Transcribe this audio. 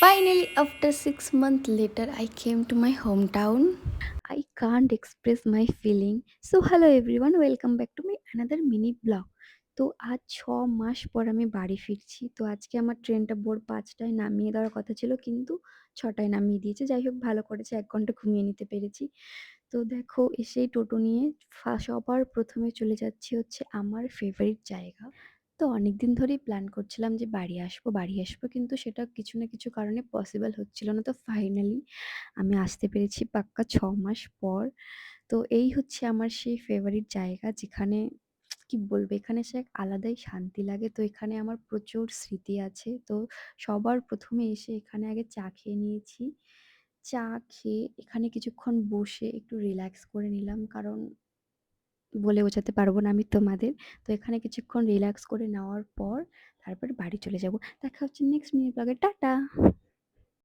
Finally, after 6 months later, I came to my hometown. I can't express my feeling. So, hello everyone, welcome back to my another mini blog. তো আজ 6 মাস পর আমি বাড়ি ফিরছি। তো আজকে আমার ট্রেনটা ভোর ৫টায় নামিয়ে দেওয়ার কথা ছিল, কিন্তু ৬টায় নামিয়ে দিয়েছে। যাই হোক, ভালো করেছে, ১ ঘন্টা ঘুমিয়ে নিতে পেরেছি। তো দেখো, এসেই টোটো নিয়ে সবার প্রথমে চলে যাচ্ছি হচ্ছে আমার ফেভারিট জায়গা। তো অনেকদিন ধরেই প্ল্যান করছিলাম যে বাড়ি আসবো, কিন্তু সেটা কিছু না কিছু কারণে পসিবল হচ্ছিল না। তো ফাইনালি আমি আসতে পেরেছি পাক্কা ৬ মাস পর। তো এই হচ্ছে আমার সেই ফেভারিট জায়গা, যেখানে কি বলবো, এখানে এসে এক আলাদাই শান্তি লাগে। তো এখানে আমার প্রচুর স্মৃতি আছে। তো সবার প্রথমে এসে এখানে আগে চা খেয়ে নিয়েছি। চা খেয়ে এখানে কিছুক্ষণ বসে একটু রিল্যাক্স করে নিলাম, কারণ বলে বোঝাতে পারবো না আমি তোমাদের। তো এখানে কিছুক্ষণ রিল্যাক্স করে নেওয়ার পর তারপর বাড়ি চলে যাব। দেখা হচ্ছে নেক্সট মিনি ব্লগে। টাটা।